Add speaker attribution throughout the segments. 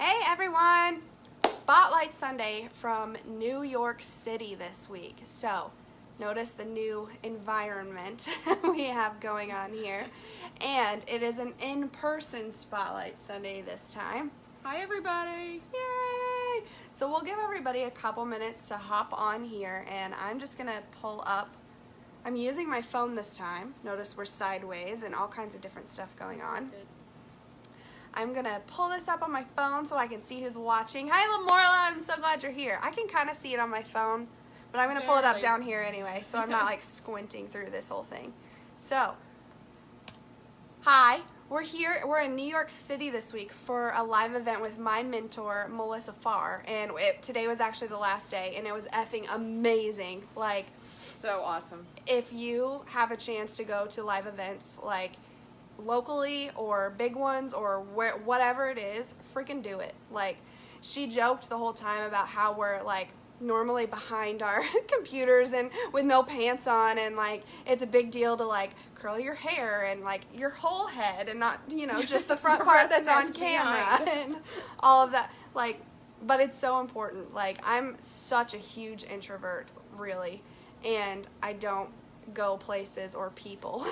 Speaker 1: Hey everyone! Spotlight Sunday from New York City this week. So, notice the new environment we have going on here. And it is an in-person Spotlight Sunday this time.
Speaker 2: Hi everybody!
Speaker 1: Yay! So we'll give everybody a couple minutes to hop on here, and I'm just going to pull up. I'm using my phone this time. Notice we're sideways and all kinds of different stuff going on.
Speaker 2: Good.
Speaker 1: I'm going to pull this up on my phone so I can see who's watching. Hi, Lamorla. I'm so glad you're here. I can kind of see it on my phone, but I'm going to pull it up down here anyway, so I'm not like squinting through this whole thing. So, hi. We're here. We're in New York City this week for a live event with my mentor, Melissa Farr, and today was actually the last day, and it was effing amazing. Like,
Speaker 2: so awesome.
Speaker 1: If you have a chance to go to live events, like, locally or big ones or whatever it is, freaking do it. Like, she joked the whole time about how we're like normally behind our computers and with no pants on, and like it's a big deal to like curl your hair and like your whole head and not, you know, just the front part that's on camera and all of that. Like, but it's so important. Like, I'm such a huge introvert, really, and I don't go places or people.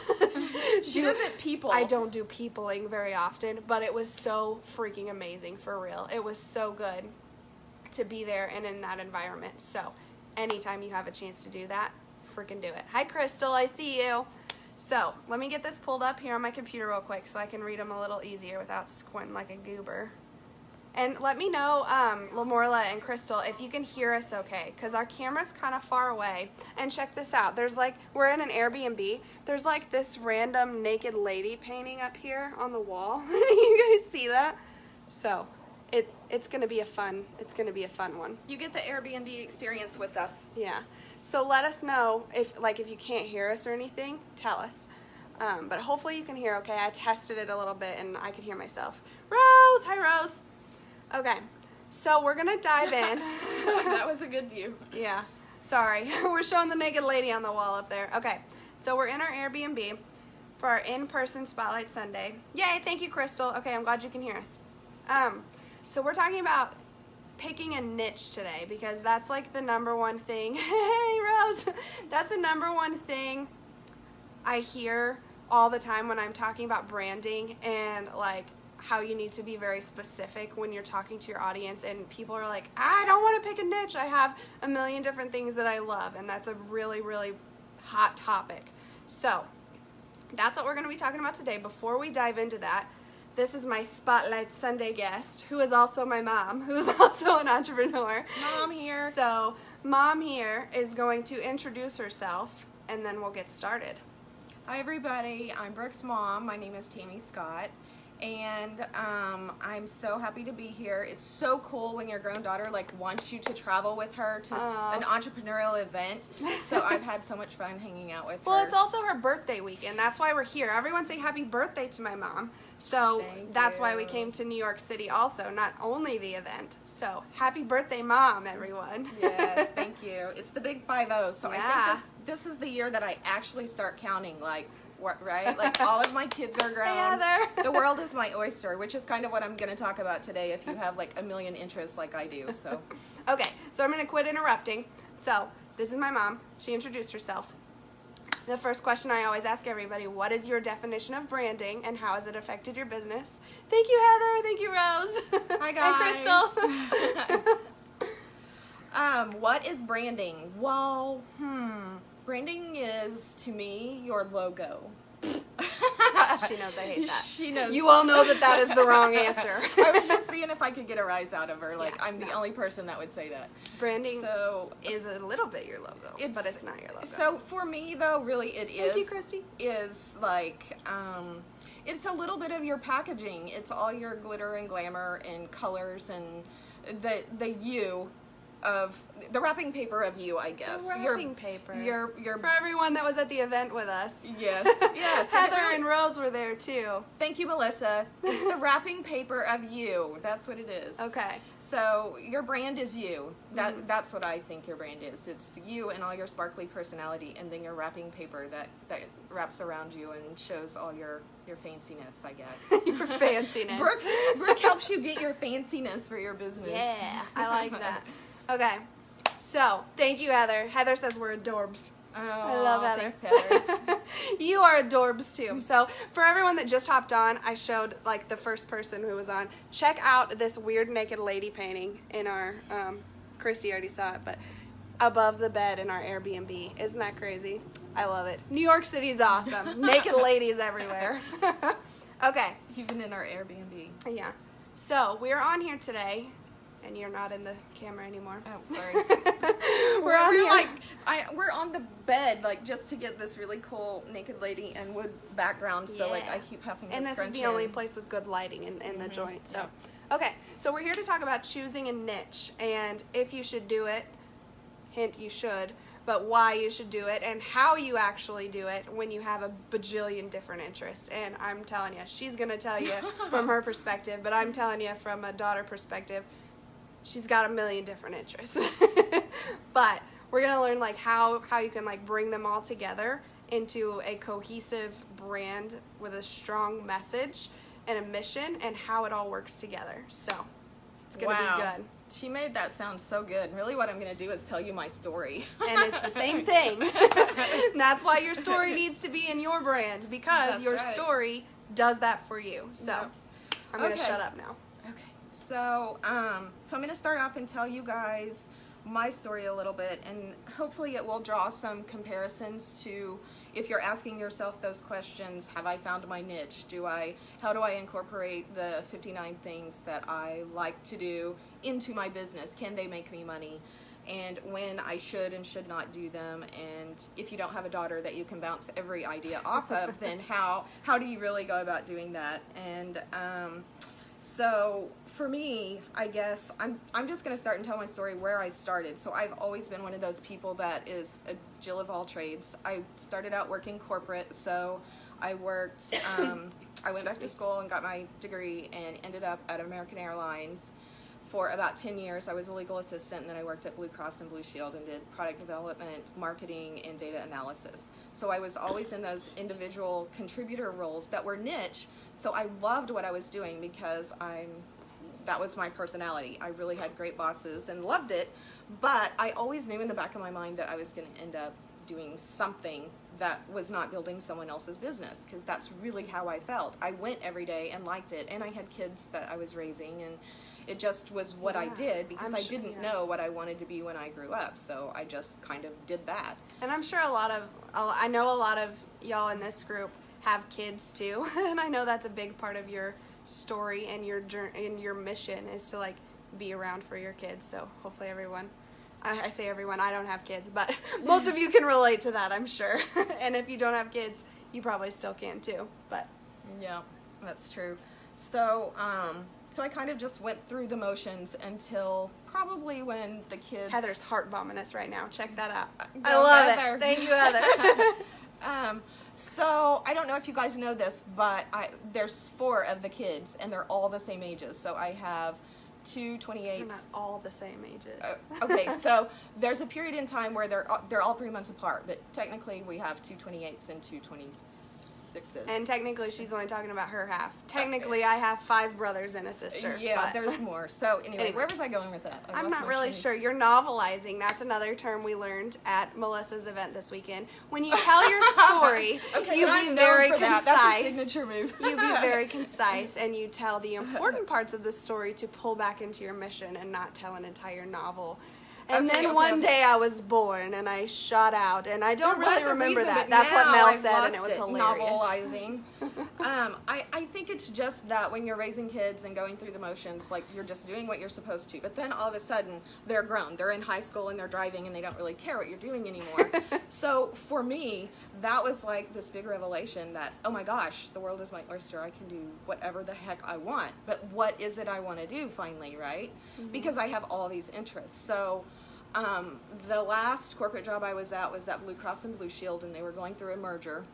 Speaker 2: She doesn't people.
Speaker 1: I don't do peopling very often, but it was so freaking amazing, for real. It was so good to be there and in that environment. So anytime you have a chance to do that, freaking do it. Hi Crystal, I see you. So let me get this pulled up here on my computer real quick so I can read them a little easier without squinting like a goober. And let me know, Lamorla and Crystal, if you can hear us okay, because our camera's kind of far away. And check this out. There's like, we're in an Airbnb. There's like this random naked lady painting up here on the wall. You guys see that? So, it's going to be a fun one.
Speaker 2: You get the Airbnb experience with us.
Speaker 1: Yeah. So let us know if you can't hear us or anything, tell us. But hopefully you can hear okay. I tested it a little bit and I could hear myself. Rose! Hi, Rose! Okay, so we're gonna dive in.
Speaker 2: That was a good view.
Speaker 1: Yeah, sorry. We're showing the naked lady on the wall up there. Okay, so we're in our Airbnb for our in-person Spotlight Sunday. Yay, thank you, Crystal. Okay, I'm glad you can hear us. So we're talking about picking a niche today, because that's like the number one thing. Hey, Rose! That's the number one thing I hear all the time when I'm talking about branding and like how you need to be very specific when you're talking to your audience, and people are like, I don't want to pick a niche. I have a million different things that I love, and that's a really, really hot topic. So that's what we're going to be talking about today. Before we dive into that, this is my Spotlight Sunday guest, who is also my mom, who is also an entrepreneur.
Speaker 2: Mom here.
Speaker 1: So Mom here is going to introduce herself, and then we'll get started.
Speaker 2: Hi everybody, I'm Brooke's mom. My name is Tammy Scott. And I'm so happy to be here. It's so cool when your grown daughter like wants you to travel with her to an entrepreneurial event. So I've had so much fun hanging out with her.
Speaker 1: Well, it's also her birthday weekend. That's why we're here. Everyone say happy birthday to my mom. So that's why we came to New York City also, not only the event. So happy birthday, Mom, everyone.
Speaker 2: Yes, thank you. It's the big 5-0. So
Speaker 1: Yeah.
Speaker 2: I think this is the year that I actually start counting, like, right? Like, all of my kids are grown.
Speaker 1: Hey, Heather.
Speaker 2: The world is my oyster, which is kind of what I'm going to talk about today if you have like a million interests like I do. So
Speaker 1: Okay, so I'm going to quit interrupting. So this is my mom. She introduced herself. The first question I always ask everybody, what is your definition of branding and how has it affected your business? Thank you, Heather. Thank you, Rose.
Speaker 2: Hi, guys.
Speaker 1: Hi, Crystal.
Speaker 2: What is branding? Well, branding is, to me, your logo.
Speaker 1: She knows I hate that.
Speaker 2: She knows.
Speaker 1: You all know that is the wrong answer.
Speaker 2: I was just seeing if I could get a rise out of her. Like,
Speaker 1: Yeah,
Speaker 2: I'm the only person that would say that.
Speaker 1: Branding
Speaker 2: So
Speaker 1: is a little bit your logo, but it's not your logo.
Speaker 2: So for me, though, really it is.
Speaker 1: Thank you, Christy.
Speaker 2: Is like, it's a little bit of your packaging. It's all your glitter and glamour and colors and the you the wrapping paper of you, I guess.
Speaker 1: The wrapping paper.
Speaker 2: Your
Speaker 1: For everyone that was at the event with us.
Speaker 2: Yes, yes.
Speaker 1: Heather and Rose were there too.
Speaker 2: Thank you, Melissa. It's the wrapping paper of you. That's what it is.
Speaker 1: Okay.
Speaker 2: So your brand is you. That's what I think your brand is. It's you and all your sparkly personality, and then your wrapping paper that wraps around you and shows all your fanciness, I guess.
Speaker 1: Your fanciness.
Speaker 2: Brooke helps you get your fanciness for your business.
Speaker 1: Yeah, I like that. Okay, so thank you, Heather. Heather says we're adorbs.
Speaker 2: Oh,
Speaker 1: I love Heather.
Speaker 2: Thanks, Heather.
Speaker 1: You are adorbs too. So for everyone that just hopped on, I showed like the first person who was on. Check out this weird naked lady painting in our, Chrissy already saw it, but above the bed in our Airbnb. Isn't that crazy? I love it. New York City's awesome. Naked ladies everywhere. Okay.
Speaker 2: Even in our Airbnb.
Speaker 1: Yeah. So we're on here today, and you're not in the camera anymore.
Speaker 2: Oh, sorry.
Speaker 1: We're on here.
Speaker 2: We're on the bed, like, just to get this really cool naked lady and wood background. So like I keep having to
Speaker 1: and this is
Speaker 2: scrunch
Speaker 1: the only
Speaker 2: in.
Speaker 1: place with good lighting in the joint. So okay, so we're here to talk about choosing a niche and if you should do it. Hint, you should. But why you should do it and how you actually do it when you have a bajillion different interests. And I'm telling you, she's going to tell you from her perspective, but I'm telling you from a daughter perspective, she's got a million different interests. But we're going to learn like how you can like bring them all together into a cohesive brand with a strong message and a mission and how it all works together. So it's going to be good.
Speaker 2: She made that sound so good. Really what I'm going to do is tell you my story.
Speaker 1: And it's the same thing. And that's why your story needs to be in your brand because
Speaker 2: That's
Speaker 1: your
Speaker 2: right.
Speaker 1: story does that for you. So I'm going to shut up now.
Speaker 2: Okay. So I'm going to start off and tell you guys my story a little bit, and hopefully it will draw some comparisons to if you're asking yourself those questions. Have I found my niche? How do I incorporate the 59 things that I like to do into my business? Can they make me money? And when I should and should not do them, and if you don't have a daughter that you can bounce every idea off of, then how do you really go about doing that? And so for me, I guess I'm just going to start and tell my story where I started. So I've always been one of those people that is a Jill of all trades. I started out working corporate, so I worked, I went back to school and got my degree and ended up at American Airlines for about 10 years. I was a legal assistant, and then I worked at Blue Cross and Blue Shield and did product development, marketing, and data analysis. So I was always in those individual contributor roles that were niche. So I loved what I was doing because that was my personality. I really had great bosses and loved it, but I always knew in the back of my mind that I was going to end up doing something that was not building someone else's business, because that's really how I felt. I went every day and liked it, and I had kids that I was raising, and it just was what I did because I didn't know what I wanted to be when I grew up, so I just kind of did that.
Speaker 1: And I'm sure I know a lot of y'all in this group have kids too, and I know that's a big part of your story and your mission is to like be around for your kids. So hopefully everyone, I say everyone, I don't have kids, but most of you can relate to that, I'm sure. And if you don't have kids, you probably still can too. But
Speaker 2: yeah, that's true. So so I kind of just went through the motions until probably when the kids...
Speaker 1: Heather's heart bombing us right now. Check that out.
Speaker 2: Go
Speaker 1: I love
Speaker 2: Heather.
Speaker 1: it. Thank you, Heather.
Speaker 2: So I don't know if you guys know this, but there's 4 of the kids, and they're all the same ages. So I have 2 28s.
Speaker 1: They're not all the same ages.
Speaker 2: Okay, so there's a period in time where they're all 3 months apart, but technically we have 2 28s and 2 26s.
Speaker 1: And technically she's only talking about her half. Technically I have 5 brothers and a sister.
Speaker 2: Yeah,
Speaker 1: but
Speaker 2: there's more. So anyway, where was I going with that?
Speaker 1: I'm not really sure. You're novelizing. That's another term we learned at Melissa's event this weekend. When you tell your story, you be very concise.
Speaker 2: That's a signature move.
Speaker 1: You be very concise, and you tell the important parts of the story to pull back into your mission and not tell an entire novel. And then one day I was born and I shot out, and I don't really remember that. That's what Mel said, and it was hilarious.
Speaker 2: Novelizing. I think it's just that when you're raising kids and going through the motions, like you're just doing what you're supposed to, but then all of a sudden they're grown, they're in high school and they're driving and they don't really care what you're doing anymore. So for me, that was like this big revelation that, oh my gosh, the world is my oyster. I can do whatever the heck I want. But what is it I want to do finally, right? Mm-hmm. Because I have all these interests. So The last corporate job I was at Blue Cross and Blue Shield, and they were going through a merger,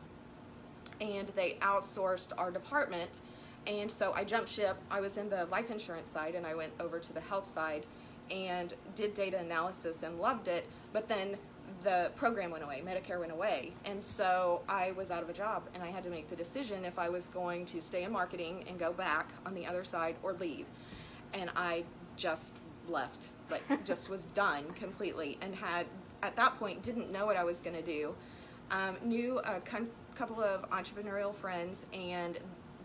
Speaker 2: and they outsourced our department. And so I jumped ship. I was in the life insurance side, and I went over to the health side and did data analysis and loved it. But then the program went away, Medicare went away. And so I was out of a job, and I had to make the decision if I was going to stay in marketing and go back on the other side or leave. And I just left, like just was done completely, and had at that point didn't know what I was going to do. Knew a couple of entrepreneurial friends, and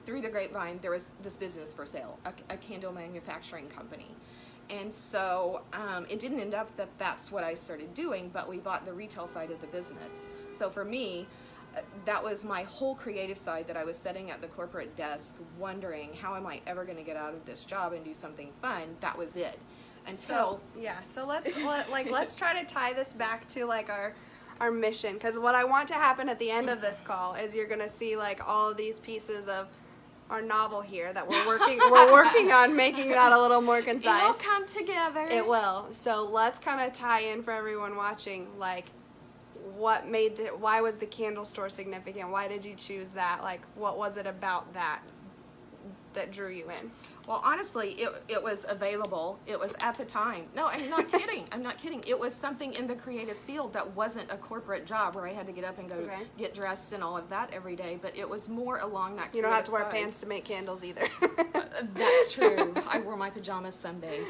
Speaker 2: through the grapevine there was this business for sale, a candle manufacturing company. And so it didn't end up that that's what I started doing, but we bought the retail side of the business. So for me, that was my whole creative side that I was sitting at the corporate desk wondering, how am I ever going to get out of this job and do something fun? That was it. Until
Speaker 1: so let's try to tie this back to like our mission, because what I want to happen at the end of this call is you're going to see like all of these pieces of our novel here that we're working on making that a little more concise.
Speaker 2: It will come together.
Speaker 1: It will. So let's kind of tie in for everyone watching, like why was the candle store significant? Why did you choose that? Like, what was it about that drew you in?
Speaker 2: Well, honestly, it was available. It was at the time. No, I'm not kidding. I'm not kidding. It was something in the creative field that wasn't a corporate job where I had to get up and go get dressed and all of that every day. But it was more along that creative side.
Speaker 1: You don't have to wear pants to make candles either.
Speaker 2: That's true. I wore my pajamas some days.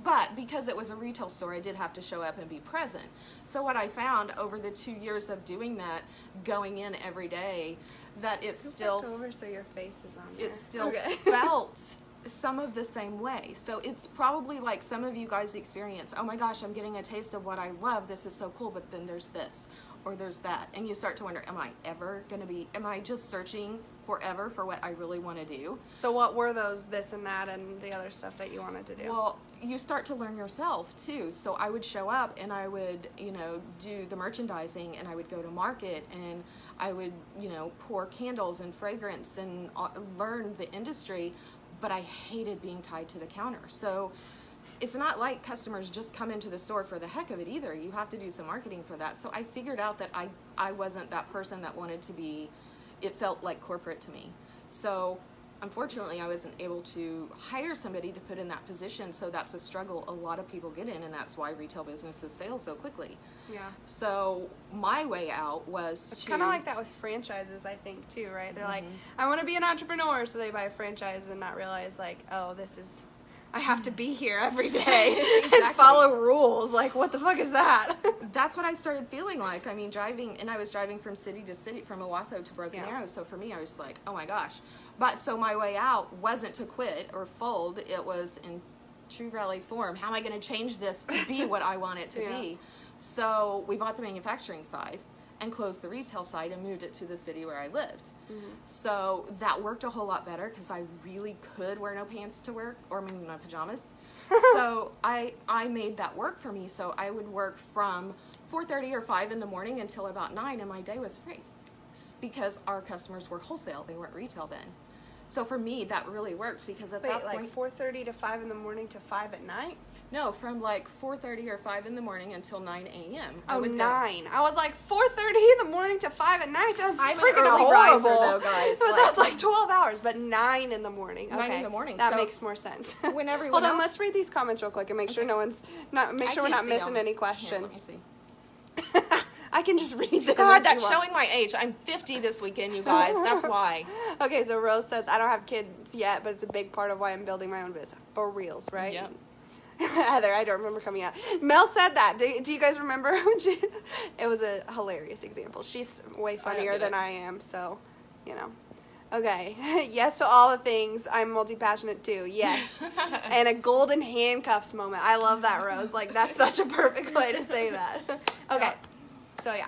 Speaker 2: But because it was a retail store, I did have to show up and be present. So what I found over the 2 years of doing that, going in every day, that it still
Speaker 1: over so your face is on there.
Speaker 2: It still felt some of the same way. So it's probably like some of you guys experience, oh my gosh, I'm getting a taste of what I love, this is so cool, but then there's this or there's that, and you start to wonder, am I just searching forever for what I really want to do?
Speaker 1: So what were those this and that and the other stuff that you wanted to do?
Speaker 2: Well, you start to learn yourself too. So I would show up and I would, do the merchandising, and I would go to market, and I would, pour candles and fragrance and learn the industry, but I hated being tied to the counter. So it's not like customers just come into the store for the heck of it either. You have to do some marketing for that. So I figured out that I wasn't that person that wanted to be, it felt like corporate to me. So unfortunately, I wasn't able to hire somebody to put in that position, so that's a struggle a lot of people get in, and that's why retail businesses fail so quickly.
Speaker 1: Yeah.
Speaker 2: So my way out was
Speaker 1: it's kind of like that with franchises, I think, too, right? They're like, I want to be an entrepreneur, so they buy a franchise and not realize, like, oh, I have to be here every day and follow rules. Like, what the fuck is that?
Speaker 2: That's what I started feeling like. I mean, I was driving from city to city, from Owasso to Broken Arrow, so for me, I was like, oh my gosh. But so my way out wasn't to quit or fold. It was in true rally form. How am I going to change this to be what I want it to be? So we bought the manufacturing side and closed the retail side and moved it to the city where I lived. So that worked a whole lot better because I really could wear no pants to work, or maybe my pajamas. So I made that work for me. So I would work from 4:30 or 5 in the morning until about 9, and my day was free because our customers were wholesale. They weren't retail then. So for me, that really worked because at that point...
Speaker 1: 4:30 to 5 in the morning to 5 at night?
Speaker 2: No, from like 4:30 or 5 in the morning until 9 a.m.
Speaker 1: Oh, 9. I was like, 4:30 in the morning to 5 at night sounds
Speaker 2: I'm
Speaker 1: freaking
Speaker 2: an early
Speaker 1: horrible.
Speaker 2: riser, though, guys.
Speaker 1: But that's like 12 hours, but 9 in the morning. Okay.
Speaker 2: 9 in the morning.
Speaker 1: That
Speaker 2: so
Speaker 1: makes more sense.
Speaker 2: When everyone
Speaker 1: Hold on,
Speaker 2: else...
Speaker 1: let's read these comments real quick and make sure we're not missing any questions.
Speaker 2: Here, let me see.
Speaker 1: I can just read them.
Speaker 2: God, that's showing my age. I'm 50 this weekend, you guys. That's why.
Speaker 1: Okay, so Rose says, I don't have kids yet, but it's a big part of why I'm building my own business. For reals, right?
Speaker 2: Yep.
Speaker 1: Heather, I don't remember coming out. Mel said that. Do you guys remember when it was a hilarious example. She's way funnier than I am, so, Okay. Yes to all the things. I'm multi-passionate too. Yes. And a golden handcuffs moment. I love that, Rose. Like, that's such a perfect way to say that. Okay. So, yeah.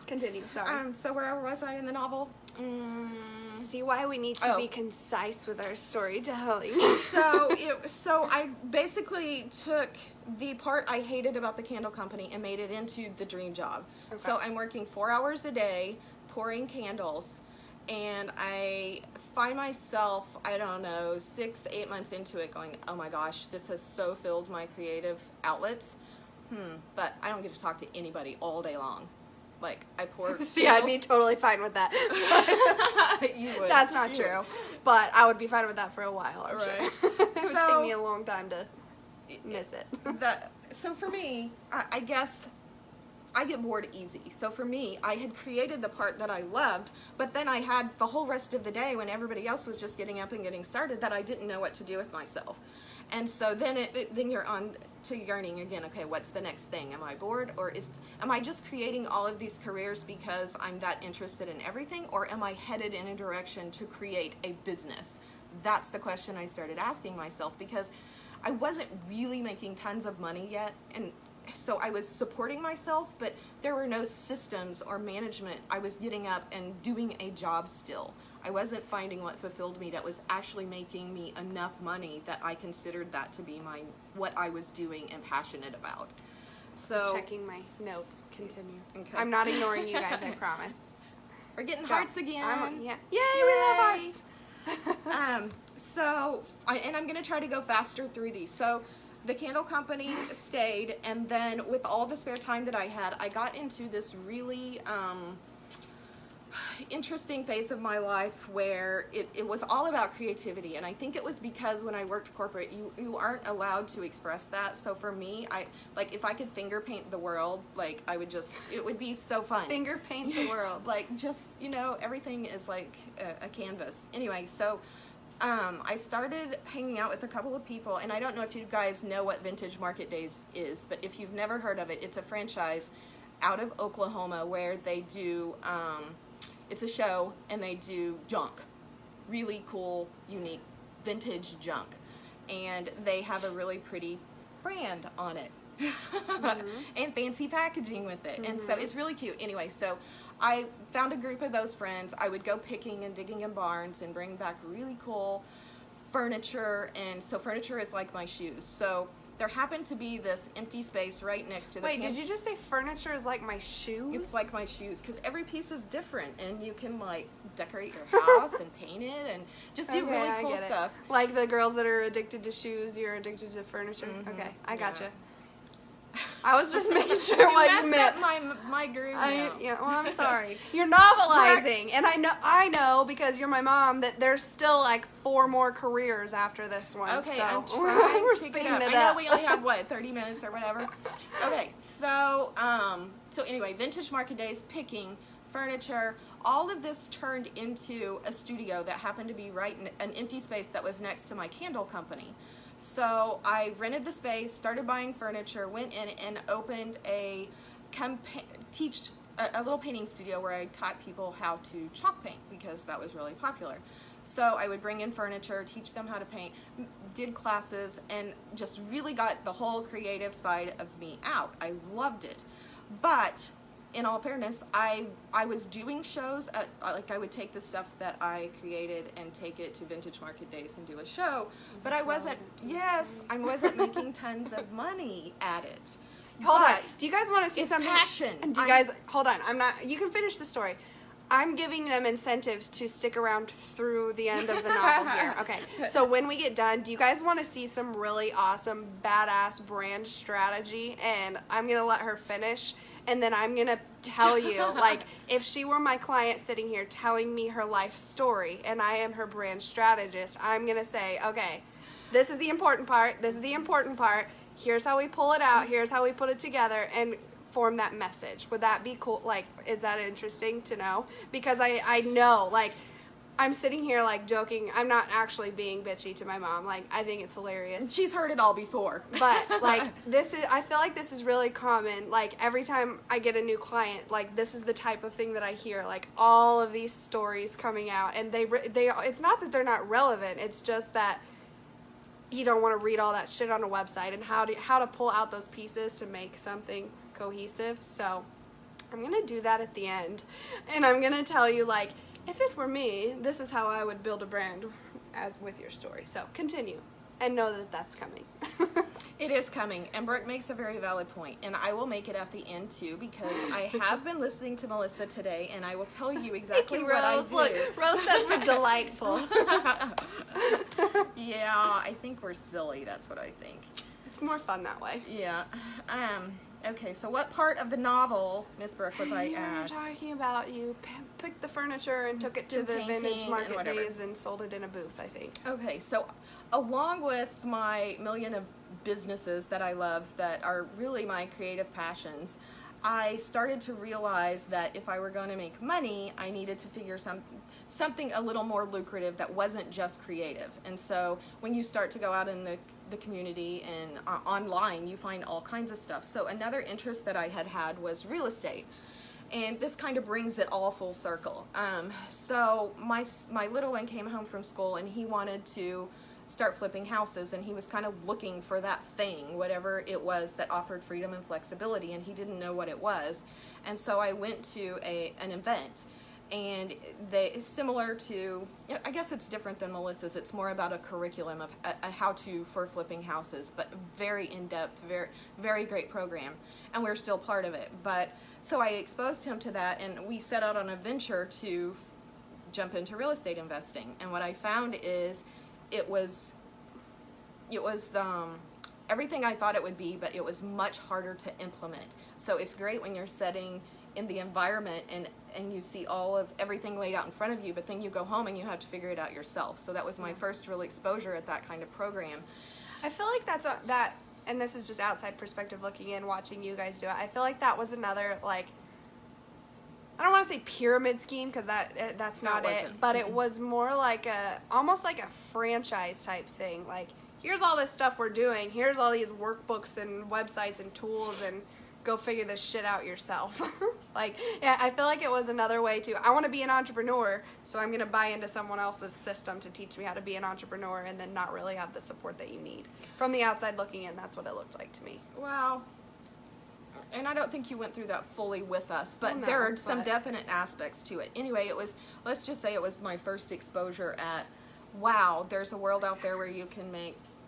Speaker 1: Continue. Sorry.
Speaker 2: So where was I in the novel?
Speaker 1: See why we need to be concise with our storytelling.
Speaker 2: So I basically took the part I hated about the candle company and made it into the dream job. Okay. So I'm working 4 hours a day pouring candles, and I find myself, 6-8 months into it going, oh my gosh, this has so filled my creative outlets but I don't get to talk to anybody all day long. Like, I pour
Speaker 1: See, I'd be totally fine with that.
Speaker 2: You would.
Speaker 1: That's not true. But I would be fine with that for a while, I'm
Speaker 2: Right.
Speaker 1: sure. It would
Speaker 2: So-
Speaker 1: take me a long time to miss it.
Speaker 2: So for me, I guess I get bored easy. So for me, I had created the part that I loved, but then I had the whole rest of the day when everybody else was just getting up and getting started that I didn't know what to do with myself. And so then then you're on to yearning again. Okay, what's the next thing? Am I bored, or am I just creating all of these careers because I'm that interested in everything, or am I headed in a direction to create a business? That's the question I started asking myself, because I wasn't really making tons of money yet, and so I was supporting myself, but there were no systems or management. I was getting up and doing a job still. I wasn't finding what fulfilled me that was actually making me enough money that I considered that to be what I was doing and passionate about. So
Speaker 1: Checking my notes. Continue.
Speaker 2: Okay.
Speaker 1: I'm not ignoring you guys, I promise.
Speaker 2: we're getting
Speaker 1: Go.
Speaker 2: hearts again.
Speaker 1: Yeah. Yay, we love
Speaker 2: Yay.
Speaker 1: hearts.
Speaker 2: And I'm going to try to go faster through these. So the candle company stayed, and then with all the spare time that I had, I got into this really interesting phase of my life where it was all about creativity. And I think it was because when I worked corporate, you aren't allowed to express that. So for me, like, if I could finger paint the world, like, it would be so fun.
Speaker 1: Finger paint the world.
Speaker 2: Like, just, everything is like a canvas. Anyway, so I started hanging out with a couple of people, and I don't know if you guys know what Vintage Market Days is, but if you've never heard of it, it's a franchise out of Oklahoma where they do, it's a show, and they do junk. Really cool, unique, vintage junk. And they have a really pretty brand on it. And fancy packaging with it. And so it's really cute. Anyway, so I found a group of those friends. I would go picking and digging in barns and bring back really cool furniture. And so furniture is like my shoes. So there happened to be this empty space right next to the
Speaker 1: Wait, did you just say furniture is like my shoes?
Speaker 2: It's like my shoes, because every piece is different, and you can, like, decorate your house and paint it and just do really
Speaker 1: I
Speaker 2: cool
Speaker 1: get it.
Speaker 2: stuff.
Speaker 1: Like the girls that are addicted to shoes, you're addicted to furniture. Okay, I gotcha. I was just making sure what you meant.
Speaker 2: Up my groove now.
Speaker 1: Well, I'm sorry. You're novelizing, and I know because you're my mom that there's still like 4 more careers after this one.
Speaker 2: Okay,
Speaker 1: so
Speaker 2: I'm trying
Speaker 1: we're
Speaker 2: to pick
Speaker 1: speeding
Speaker 2: it up.
Speaker 1: it
Speaker 2: I know
Speaker 1: up.
Speaker 2: we only have 30 minutes or whatever. Okay, so anyway, Vintage Market Days, picking furniture, all of this turned into a studio that happened to be right in an empty space that was next to my candle company. So I rented the space, started buying furniture, went in and opened a little painting studio where I taught people how to chalk paint, because that was really popular. So I would bring in furniture, teach them how to paint, did classes, and just really got the whole creative side of me out. I loved it. But in all fairness, I was doing shows I would take the stuff that I created and take it to Vintage Market Days and do a show, but I wasn't making tons of money at it.
Speaker 1: Hold on.
Speaker 2: But
Speaker 1: Do you guys want to see
Speaker 2: it's
Speaker 1: something?
Speaker 2: passion.
Speaker 1: Do you guys hold on? You can finish the story. I'm giving them incentives to stick around through the end of the novel here. Okay. So when we get done, do you guys want to see some really awesome, badass brand strategy? And I'm going to let her finish. And then I'm going to tell you, like, if she were my client sitting here telling me her life story and I am her brand strategist, I'm going to say, okay, this is the important part. This is the important part. Here's how we pull it out. Here's how we put it together and form that message. Would that be cool? Like, is that interesting to know? Because I know, like, I'm sitting here, like, joking. I'm not actually being bitchy to my mom. Like, I think it's hilarious.
Speaker 2: She's heard it all before.
Speaker 1: But, like, I feel like this is really common. Like, every time I get a new client, like, this is the type of thing that I hear. Like, all of these stories coming out. And it's not that they're not relevant. It's just that you don't want to read all that shit on a website and how to pull out those pieces to make something cohesive. So, I'm going to do that at the end. And I'm going to tell you, like, if it were me, this is how I would build a brand with your story. So continue and know that that's coming.
Speaker 2: It is coming, and Brooke makes a very valid point, and I will make it at the end too, because I have been listening to Melissa today, and I will tell you exactly
Speaker 1: Thank you,
Speaker 2: what I
Speaker 1: Rose.
Speaker 2: do.
Speaker 1: Look, Rose says we're delightful.
Speaker 2: Yeah, I think we're silly. That's what I think.
Speaker 1: It's more fun that way.
Speaker 2: Yeah. Okay, so what part of the novel, Miss Brooke, was I
Speaker 1: You were
Speaker 2: at?
Speaker 1: talking about you picked the furniture and took it to the
Speaker 2: Painting
Speaker 1: vintage
Speaker 2: and
Speaker 1: market
Speaker 2: whatever.
Speaker 1: days and sold it in a booth, I think.
Speaker 2: Okay, so along with my million of businesses that I love that are really my creative passions, I started to realize that if I were going to make money, I needed to figure something a little more lucrative that wasn't just creative. And so when you start to go out in the community and online, you find all kinds of stuff. So another interest that I had was real estate. And this kind of brings it all full circle. So my little one came home from school and he wanted to start flipping houses, and he was kind of looking for that thing, whatever it was that offered freedom and flexibility, and he didn't know what it was. And so I went to an event, and similar to, I guess it's different than Melissa's. It's more about a curriculum of a how-to for flipping houses, but very in-depth, very, very great program, and we're still part of it. But so I exposed him to that, and we set out on a venture to jump into real estate investing. And what I found is it was everything I thought it would be, but it was much harder to implement. So it's great when you're setting in the environment and you see all of everything laid out in front of you, but then you go home and you have to figure it out yourself. So that was my first real exposure at that kind of program.
Speaker 1: I feel like that, and this is just outside perspective looking in, watching you guys do it. I feel like that was another, like, I don't want to say pyramid scheme, because that's not it,
Speaker 2: wasn't.
Speaker 1: but it was more like almost like a franchise type thing. Like, here's all this stuff we're doing. Here's all these workbooks and websites and tools, and go figure this shit out yourself. Like, yeah, I feel like it was another way to, I want to be an entrepreneur, so I'm going to buy into someone else's system to teach me how to be an entrepreneur, and then not really have the support that you need. From the outside looking in, that's what it looked like to me.
Speaker 2: Wow. And I don't think you went through that fully with us, but
Speaker 1: Well, no,
Speaker 2: there are some
Speaker 1: but-
Speaker 2: definite aspects to it. Anyway, let's just say it was my first exposure at, wow, there's a world out there where you can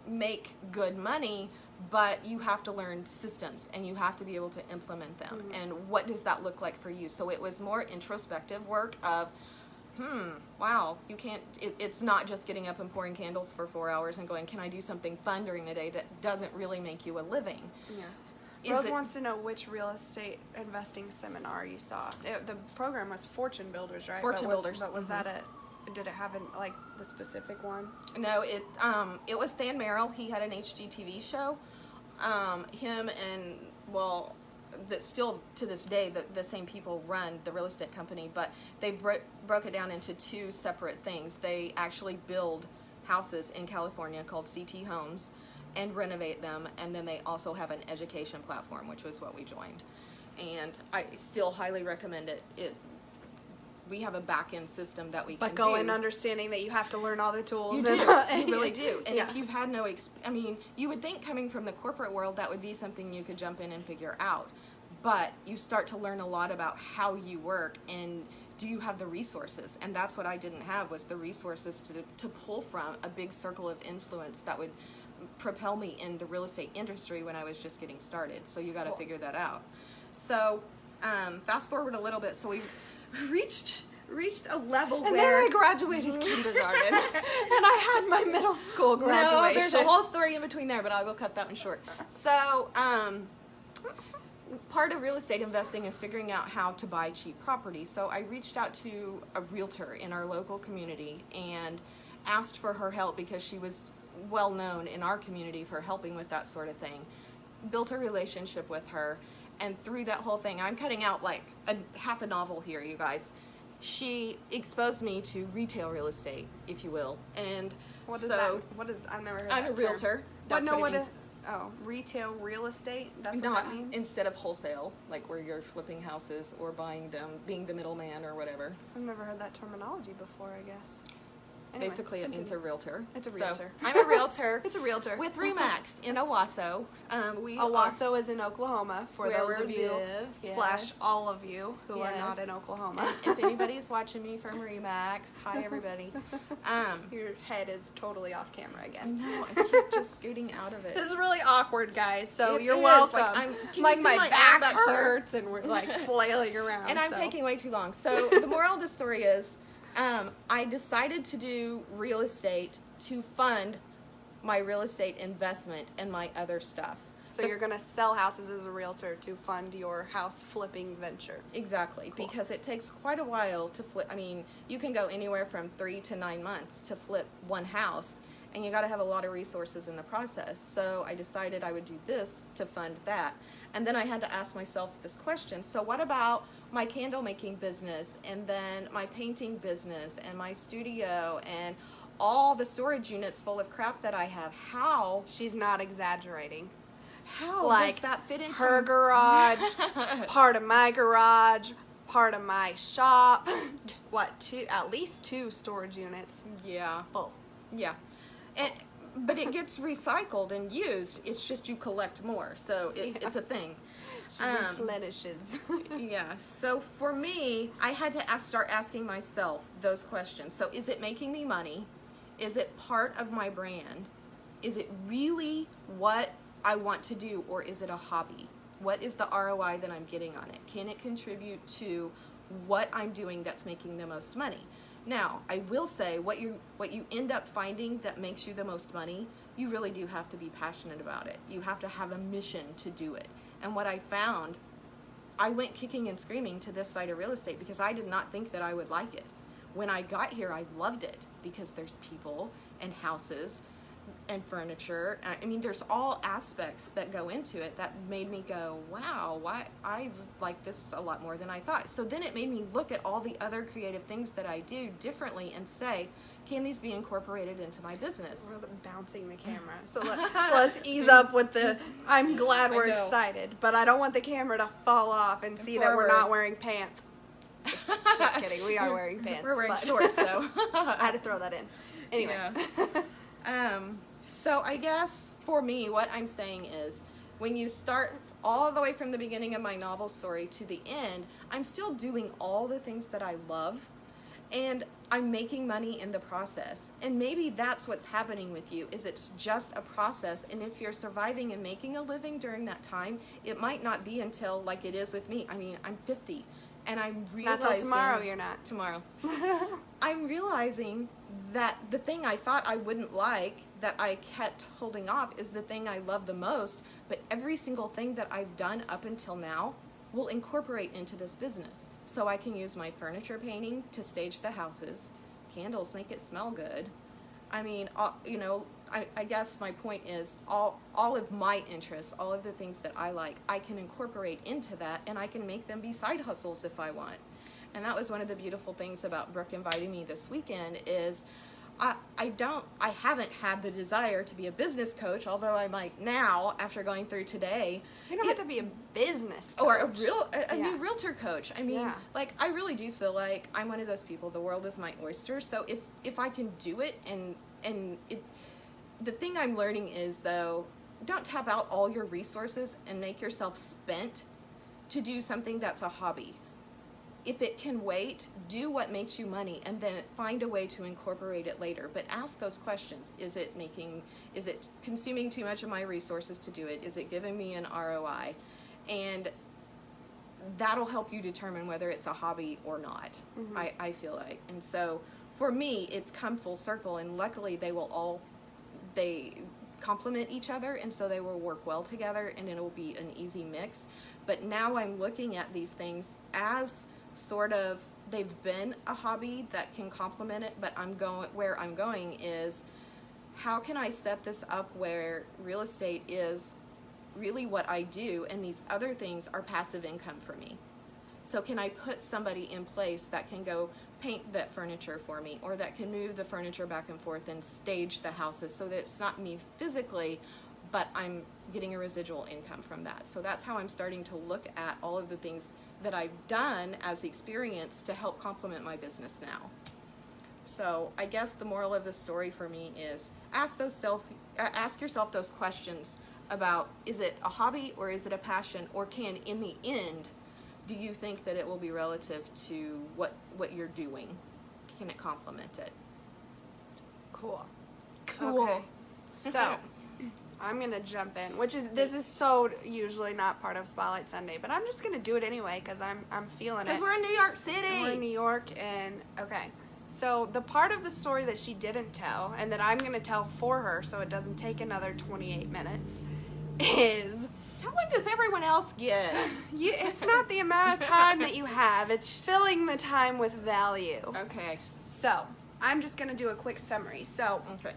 Speaker 2: make good money, but you have to learn systems and you have to be able to implement them.
Speaker 1: Mm-hmm.
Speaker 2: And what does that look like for you? So it was more introspective work of, wow, you can't, it's not just getting up and pouring candles for 4 hours and going, can I do something fun during the day that doesn't really make you a living?
Speaker 1: Yeah.
Speaker 2: Is
Speaker 1: Rose
Speaker 2: it-
Speaker 1: wants to know which real estate investing seminar you saw. The program was Fortune Builders, right?
Speaker 2: Fortune Builders.
Speaker 1: But was that did it have like the specific one?
Speaker 2: No, it was Than Merrill. He had an HGTV show. Him and, well, that still to this day the same people run the real estate company, but they broke it down into two separate things. They actually build houses in California called CT Homes and renovate them, and then they also have an education platform, which was what we joined. And I still highly recommend it. We have a back-end system that we can do.
Speaker 1: But go in understanding that you have to learn all the tools.
Speaker 2: You do. You really do. And
Speaker 1: yeah.
Speaker 2: if you've had no, I mean, you would think coming from the corporate world that would be something you could jump in and figure out. But you start to learn a lot about how you work and do you have the resources? And that's what I didn't have, was the resources to pull from a big circle of influence that would propel me in the real estate industry when I was just getting started. So you got to figure that out. So fast forward a little bit. So we reached a level
Speaker 1: And
Speaker 2: where
Speaker 1: then I graduated kindergarten, and I had my middle school graduation.
Speaker 2: No, there's a whole story in between there, but I will cut that one short. So, part of real estate investing is figuring out how to buy cheap property. So I reached out to a realtor in our local community and asked for her help because she was well known in our community for helping with that sort of thing. Built a relationship with her, and through that whole thing, I'm cutting out like half a novel here, you guys. She exposed me to retail real estate, if you will, and
Speaker 1: What is
Speaker 2: so
Speaker 1: that? What is? I've never heard
Speaker 2: I'm
Speaker 1: that
Speaker 2: a realtor.
Speaker 1: term.
Speaker 2: That's
Speaker 1: no,
Speaker 2: what it
Speaker 1: what
Speaker 2: means.
Speaker 1: is? Oh, retail real estate. That's
Speaker 2: Not
Speaker 1: what that means.
Speaker 2: instead of wholesale, like where you're flipping houses or buying them, being the middleman or whatever.
Speaker 1: I've never heard that terminology before, I guess. Anyway,
Speaker 2: Basically, it means a realtor.
Speaker 1: It's a
Speaker 2: So,
Speaker 1: realtor.
Speaker 2: I'm a realtor.
Speaker 1: It's a realtor.
Speaker 2: With Remax in Owasso. We are-
Speaker 1: Owasso is in Oklahoma, for
Speaker 2: Where
Speaker 1: those
Speaker 2: we
Speaker 1: of you
Speaker 2: live,
Speaker 1: /
Speaker 2: yes.
Speaker 1: all of you who are not
Speaker 2: Yes.
Speaker 1: in Oklahoma.
Speaker 2: And if anybody's watching me from Remax, hi everybody.
Speaker 1: Your head is totally off camera
Speaker 2: I
Speaker 1: again.
Speaker 2: know, I keep just scooting out of it.
Speaker 1: This is really awkward, guys. So
Speaker 2: It
Speaker 1: you're
Speaker 2: is.
Speaker 1: welcome.
Speaker 2: Like, can you
Speaker 1: Like
Speaker 2: see
Speaker 1: my
Speaker 2: my
Speaker 1: back
Speaker 2: arm back here?
Speaker 1: hurts, and we're like flailing around.
Speaker 2: And I'm
Speaker 1: so.
Speaker 2: taking way too long. So the moral of the story is, I decided to do real estate to fund my real estate investment and my other stuff.
Speaker 1: So you're going to sell houses as a realtor to fund your house flipping venture.
Speaker 2: Exactly,
Speaker 1: Cool.
Speaker 2: because it takes quite a while to flip. I mean, you can go anywhere from 3 to 9 months to flip one house, and you got to have a lot of resources in the process. So I decided I would do this to fund that. And then I had to ask myself this question. So what about my candle making business, and then my painting business, and my studio, and all the storage units full of crap that I have? How?
Speaker 1: She's not exaggerating.
Speaker 2: How
Speaker 1: Like
Speaker 2: does that fit into
Speaker 1: her garage, part of my garage, part of my shop? What, at least 2 storage units
Speaker 2: Yeah.
Speaker 1: full.
Speaker 2: Yeah. But it gets recycled and used. It's just you collect more. So it's a thing.
Speaker 1: She replenishes.
Speaker 2: Yeah. So for me, I had to start asking myself those questions. So is it making me money? Is it part of my brand? Is it really what I want to do, or is it a hobby? What is the ROI that I'm getting on it? Can it contribute to what I'm doing that's making the most money? Now, I will say what you end up finding that makes you the most money, you really do have to be passionate about it. You have to have a mission to do it. And what I found, I went kicking and screaming to this side of real estate because I did not think that I would like it. When I got here, I loved it because there's people and houses and furniture. I mean, there's all aspects that go into it that made me go, wow, why I like this a lot more than I thought. So then it made me look at all the other creative things that I do differently and say, can these be incorporated into my business?
Speaker 1: We're bouncing the camera. So let's ease up with the, I'm glad we're
Speaker 2: I know.
Speaker 1: excited, but I don't want the camera to fall off and see that we're not wearing pants. Just kidding. We are wearing pants.
Speaker 2: We're wearing
Speaker 1: but
Speaker 2: shorts though.
Speaker 1: I had to throw that in. Anyway.
Speaker 2: Yeah. So I guess for me, what I'm saying is, when you start all the way from the beginning of my novel story to the end, I'm still doing all the things that I love, and I'm making money in the process. And maybe that's what's happening with you, is it's just a process. And if you're surviving and making a living during that time, it might not be until, like it is with me. I mean, I'm 50, and I'm realizing...
Speaker 1: Not till tomorrow, you're not.
Speaker 2: Tomorrow. I'm realizing that the thing I thought I wouldn't like, that I kept holding off, is the thing I love the most. But every single thing that I've done up until now will incorporate into this business. So I can use my furniture painting to stage the houses. Candles make it smell good. I mean, you know, I guess my point is all of my interests, all of the things that I like, I can incorporate into that, and I can make them be side hustles if I want. And that was one of the beautiful things about Brooke inviting me this weekend, is I haven't had the desire to be a business coach, although I might now after going through today.
Speaker 1: You don't have to be a business coach.
Speaker 2: Or a new realtor coach. I mean,
Speaker 1: Yeah.
Speaker 2: like, I really do feel like I'm one of those people, the world is my oyster. So if I can do it, and the thing I'm learning is, though, don't tap out all your resources and make yourself spent to do something that's a hobby. If it can wait, do what makes you money, and then find a way to incorporate it later. But ask those questions. Is it consuming too much of my resources to do it? Is it giving me an ROI? And that'll help you determine whether it's a hobby or not, mm-hmm. I feel like. And so for me, it's come full circle, and luckily they complement each other, and so they will work well together, and it'll be an easy mix. But now I'm looking at these things as sort of, they've been a hobby that can complement it, but where I'm going is, how can I set this up where real estate is really what I do, and these other things are passive income for me? So can I put somebody in place that can go paint that furniture for me, or that can move the furniture back and forth and stage the houses, so that it's not me physically, but I'm getting a residual income from that. So that's how I'm starting to look at all of the things that I've done as experience to help complement my business now. So I guess the moral of the story for me is, ask yourself those questions about, is it a hobby or is it a passion, or can, in the end, do you think that it will be relative to what you're doing? Can it complement it?
Speaker 1: Cool.
Speaker 2: Cool.
Speaker 1: Okay. So I'm gonna jump in, this is so usually not part of Spotlight Sunday, but I'm just gonna do it anyway because I'm feeling it.
Speaker 2: Because we're in New York City.
Speaker 1: We're in New York, and okay. So the part of the story that she didn't tell, and that I'm going to tell for her so it doesn't take another 28 minutes, is...
Speaker 2: How much does everyone else get?
Speaker 1: It's not the amount of time that you have. It's filling the time with value.
Speaker 2: Okay.
Speaker 1: So, I'm just going to do a quick summary. So,
Speaker 2: Okay.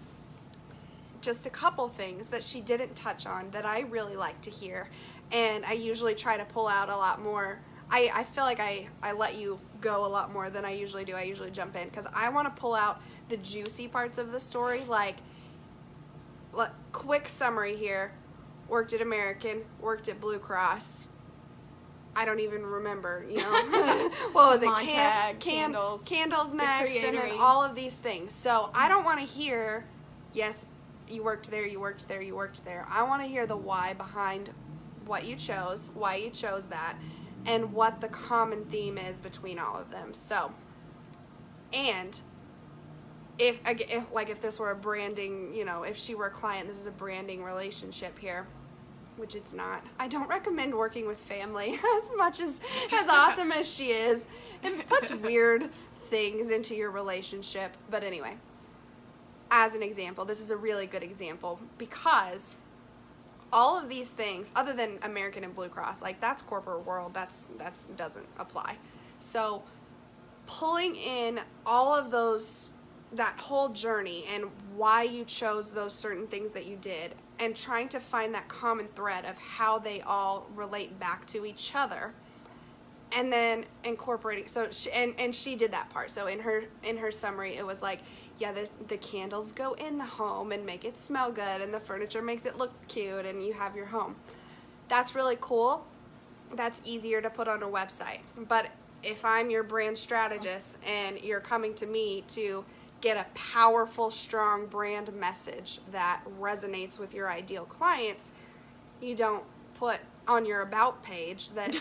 Speaker 1: just a couple things that she didn't touch on that I really like to hear. And I usually try to pull out a lot more. I feel like I let you go a lot more than I usually do. I usually jump in because I want to pull out the juicy parts of the story. Like, quick summary here. Worked at American, worked at Blue Cross. I don't even remember, you know. What was it?
Speaker 2: Candles.
Speaker 1: Candles next, and then
Speaker 2: Createry.
Speaker 1: all of these things. So I don't want to hear, yes, you worked there, you worked there, you worked there. I want to hear the why behind what you chose, why you chose that, and what the common theme is between all of them. So, and if this were a branding, you know, if she were a client, this is a branding relationship here, which it's not. I don't recommend working with family as much as awesome as she is. It puts weird things into your relationship. But anyway, as an example, this is a really good example because all of these things, other than American and Blue Cross, like that's corporate world, that doesn't apply. So pulling in all of those, that whole journey and why you chose those certain things that you did, and trying to find that common thread of how they all relate back to each other, and then incorporating. So she did that part. So in her summary, it was like, yeah, the candles go in the home and make it smell good, and the furniture makes it look cute, and you have your home. That's really cool. That's easier to put on a website. But if I'm your brand strategist and you're coming to me to get a powerful, strong brand message that resonates with your ideal clients, you don't put on your about page that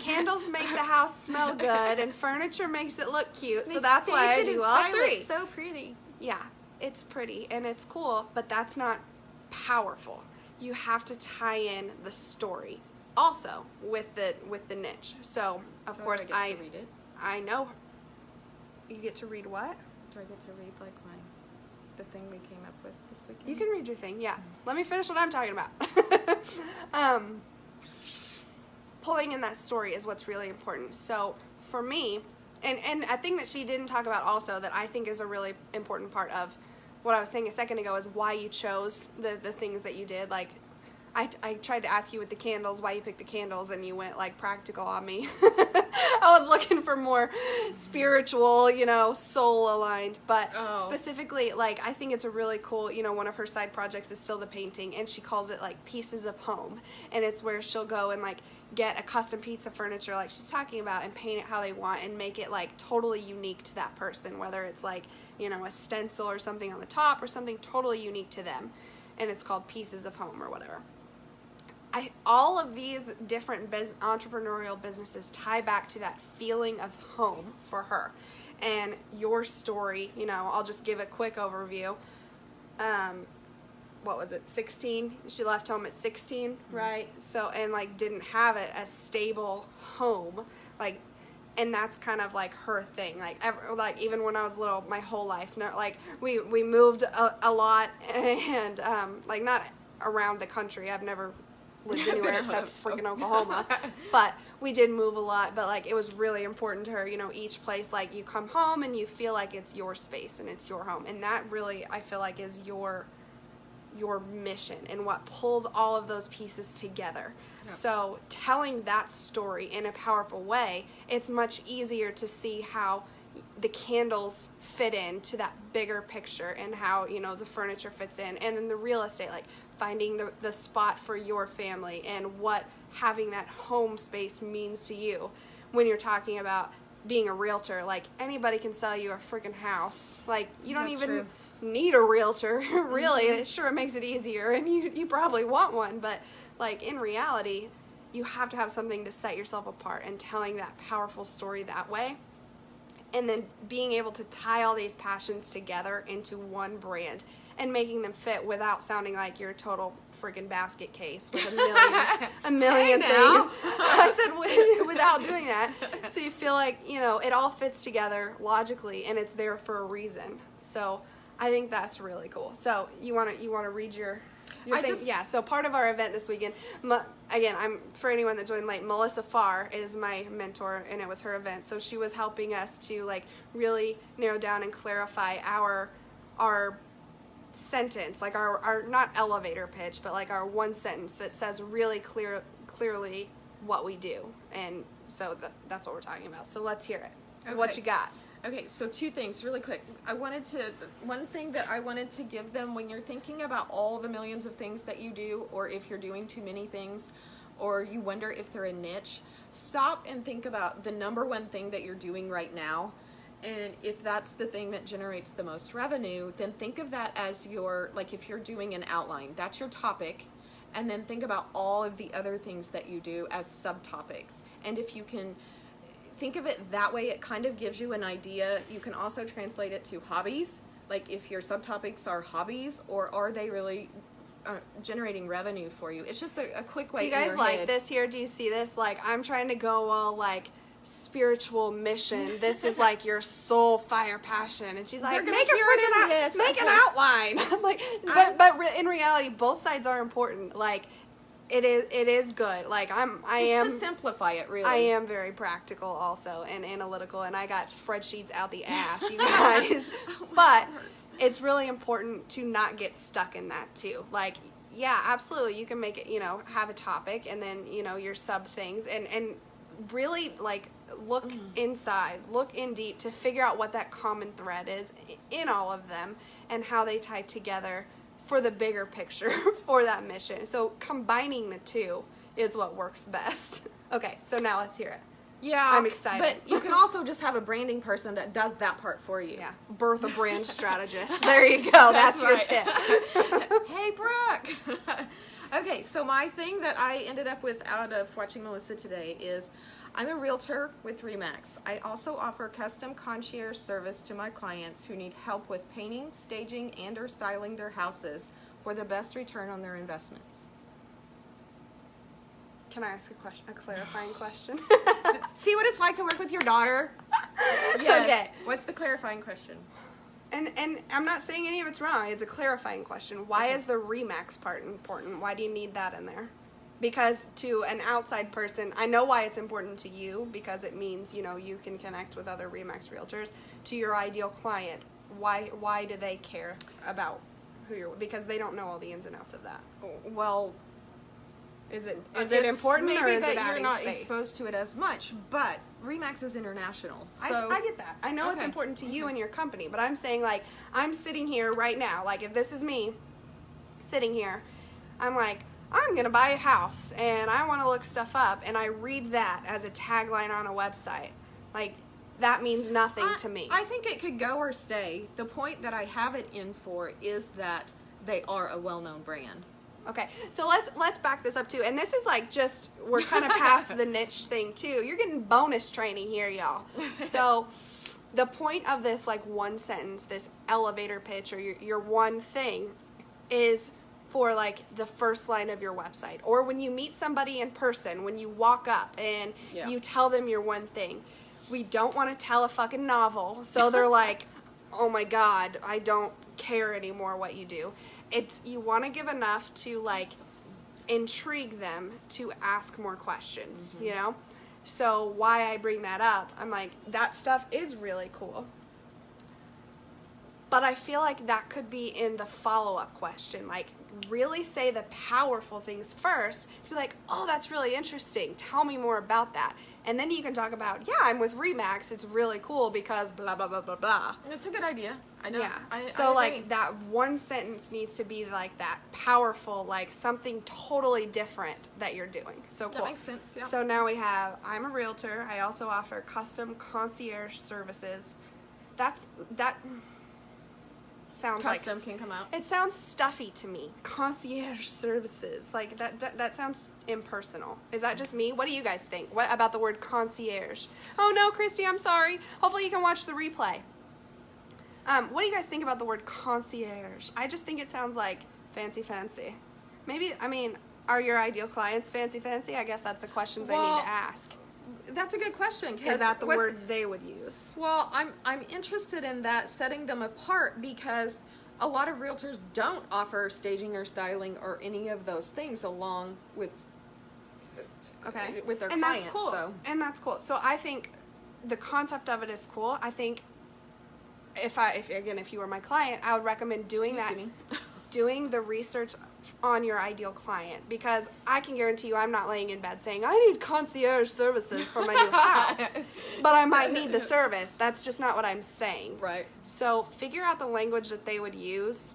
Speaker 1: candles make the house smell good and furniture makes it look cute. So that's why I do all three.
Speaker 2: It's so pretty.
Speaker 1: Yeah, it's pretty and it's cool, but that's not powerful. You have to tie in the story also with the niche. So of course
Speaker 2: I get to read it.
Speaker 1: I know. You get to read what?
Speaker 2: Do I get to read like the thing we came up with this weekend?
Speaker 1: You can read your thing, yeah. Let me finish what I'm talking about. Pulling in that story is what's really important. So for me, and a thing that she didn't talk about also that I think is a really important part of what I was saying a second ago is why you chose the things that you did. Like, I tried to ask you with the candles, why you picked the candles, and you went like practical on me. I was looking for more spiritual, you know, soul aligned, but specifically, like, I think it's a really cool, you know, one of her side projects is still the painting, and she calls it like pieces of home, and it's where she'll go and like get a custom piece of furniture like she's talking about and paint it how they want and make it like totally unique to that person, whether it's like, you know, a stencil or something on the top or something totally unique to them, and it's called pieces of home or whatever. All of these different entrepreneurial businesses tie back to that feeling of home for her. And your story, you know, I'll just give a quick overview. What was it, 16? She left home at 16, right? So, and like didn't have it a stable home, like, and that's kind of like her thing. Like even when I was little, my whole life, not like we moved a lot, and like not around the country. I've never lived anywhere except freaking Oklahoma, but we did move a lot. But like it was really important to her, you know, each place, like you come home and you feel like it's your space and it's your home, and that really I feel like is your mission and what pulls all of those pieces together. Yep. So telling that story in a powerful way, it's much easier to see how the candles fit into that bigger picture and how, you know, the furniture fits in, and then the real estate, like finding the spot for your family and what having that home space means to you. When you're talking about being a realtor, like anybody can sell you a freaking house. Like you don't even need a realtor, really. Sure, it makes it easier and you probably want one, but like in reality, you have to have something to set yourself apart, and telling that powerful story that way, and then being able to tie all these passions together into one brand and making them fit without sounding like your total freaking basket case with a million
Speaker 2: Hey
Speaker 1: things.
Speaker 2: now.
Speaker 1: I said without doing that. So you feel like, you know, it all fits together logically and it's there for a reason. So I think that's really cool. So you want to read your thing? Yeah, so part of our event this weekend, again, for anyone that joined late, Melissa Farr is my mentor, and it was her event. So she was helping us to like really narrow down and clarify our sentence, like our not elevator pitch, but like our one sentence that says really clearly what we do. And so that's what we're talking about. So let's hear it. Okay. What you got?
Speaker 2: Okay, so two things really quick. One thing that I wanted to give them when you're thinking about all the millions of things that you do, or if you're doing too many things, or you wonder if they're a niche, stop and think about the number one thing that you're doing right now. And if that's the thing that generates the most revenue, then think of that as your, like if you're doing an outline, that's your topic. And then think about all of the other things that you do as subtopics. And if you can think of it that way, it kind of gives you an idea. You can also translate it to hobbies, like if your subtopics are hobbies, or are they really generating revenue for you. It's just a quick way.
Speaker 1: Do you guys like this here? Do you see this? Like, I'm trying to go all like spiritual mission. This is like your soul, fire, passion. And she's like, make an outline. I'm like, but in reality, both sides are important. Like, it is good. Like
Speaker 2: to simplify it, really.
Speaker 1: I am very practical also and analytical, and I got spreadsheets out the ass, you guys. But it's really important to not get stuck in that too. Like, yeah, absolutely, you can make it, you know, have a topic and then, you know, your sub things and really like look inside, look in deep to figure out what that common thread is in all of them and how they tie together for the bigger picture for that mission. So combining the two is what works best. Okay, so now let's hear it.
Speaker 2: Yeah,
Speaker 1: I'm excited.
Speaker 2: But you can also just have a branding person that does that part for you.
Speaker 1: Yeah, birth a brand strategist. There you go. That's your tip.
Speaker 2: Hey, Brooke. Okay, so my thing that I ended up with out of watching Melissa today is I'm a realtor with RE/MAX. I also offer custom concierge service to my clients who need help with painting, staging, and or styling their houses for the best return on their investments.
Speaker 1: Can I ask a clarifying question?
Speaker 2: See what it's like to work with your daughter? Yes.
Speaker 1: Okay.
Speaker 2: What's the clarifying question?
Speaker 1: And I'm not saying any of it's wrong. It's a clarifying question. Why is the RE/MAX part important? Why do you need that in there? Because to an outside person, I know why it's important to you, because it means, you know, you can connect with other RE/MAX realtors. To your ideal client, why do they care about who you're with? Because they don't know all the ins and outs of that.
Speaker 2: Well,
Speaker 1: is it important, or is it
Speaker 2: you're not
Speaker 1: space?
Speaker 2: exposed to it as much? But RE/MAX is international, so
Speaker 1: I get that. I know it's important to you and your company, but I'm saying, like, I'm sitting here right now. Like, if this is me sitting here, I'm like, I'm going to buy a house and I want to look stuff up, and I read that as a tagline on a website. Like, that means nothing to me.
Speaker 2: I think it could go or stay. The point that I have it in for is that they are a well-known brand.
Speaker 1: Okay, so let's back this up too. And this is like just, we're kind of past the niche thing too. You're getting bonus training here, y'all. So the point of this like one sentence, this elevator pitch or your one thing is for like the first line of your website, or when you meet somebody in person, when you walk up and you tell them your one thing. We don't want to tell a fucking novel, so they're like, oh my God, I don't care anymore what you do. You want to give enough to like intrigue them to ask more questions, you know? So why I bring that up, I'm like, that stuff is really cool. But I feel like that could be in the follow-up question. Like, really say the powerful things first. Be like, oh, that's really interesting. Tell me more about that. And then you can talk about, yeah, I'm with RE/MAX. It's really cool because blah, blah, blah, blah, blah.
Speaker 2: That's a good idea. I know.
Speaker 1: Yeah.
Speaker 2: I
Speaker 1: like, that one sentence needs to be like that powerful, like something totally different that you're doing. So cool.
Speaker 2: That makes sense, yeah.
Speaker 1: So now we have, I'm a realtor. I also offer custom concierge services. That sounds
Speaker 2: custom can come out.
Speaker 1: It sounds stuffy to me. Concierge services, like that sounds impersonal. Is that just me? What do you guys think? What about the word concierge? Oh no, Christy, I'm sorry. Hopefully you can watch the replay. What do you guys think about the word concierge? I just think it sounds like fancy. Maybe, I mean, are your ideal clients fancy? I guess that's the questions I need to ask.
Speaker 2: That's a good question.
Speaker 1: Is that the word they would use?
Speaker 2: Well, I'm interested in that, setting them apart, because a lot of realtors don't offer staging or styling or any of those things along with with their clients.
Speaker 1: That's cool. And that's cool. So I think the concept of it is cool. I think if you were my client, I would recommend doing that, doing the research on your ideal client, because I can guarantee you I'm not laying in bed saying I need concierge services for my new house, but I might need the service. That's just not what I'm saying.
Speaker 2: Right.
Speaker 1: So figure out the language that they would use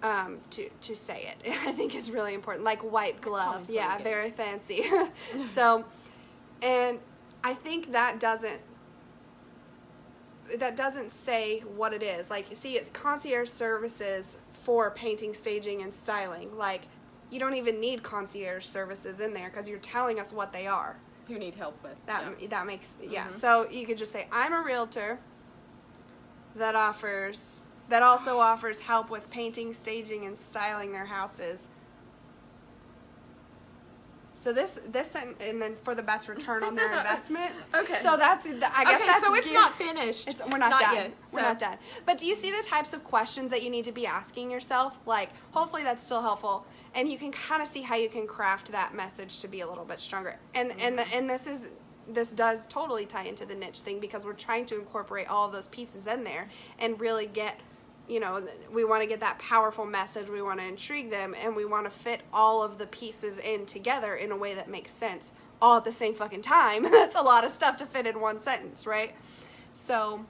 Speaker 1: to say it. I think is really important. Like white glove. Yeah, very fancy. So, and I think that doesn't say what it is. Like, see, it's concierge services for painting, staging, and styling. Like, you don't even need concierge services in there because you're telling us what they are.
Speaker 2: You need help with.
Speaker 1: That makes, So you could just say, I'm a realtor that also offers help with painting, staging, and styling their houses. So this sentence, and then for the best return on their investment.
Speaker 2: Okay.
Speaker 1: So that's, I guess that's.
Speaker 2: So it's not finished.
Speaker 1: We're not done.
Speaker 2: Yet, so.
Speaker 1: We're not done. But do you see the types of questions that you need to be asking yourself? Like, hopefully that's still helpful, and you can kind of see how you can craft that message to be a little bit stronger. And this does totally tie into the niche thing, because we're trying to incorporate all of those pieces in there and really get. We want to get that powerful message, we want to intrigue them, and we want to fit all of the pieces in together in a way that makes sense all at the same fucking time. That's a lot of stuff to fit in one sentence, right? So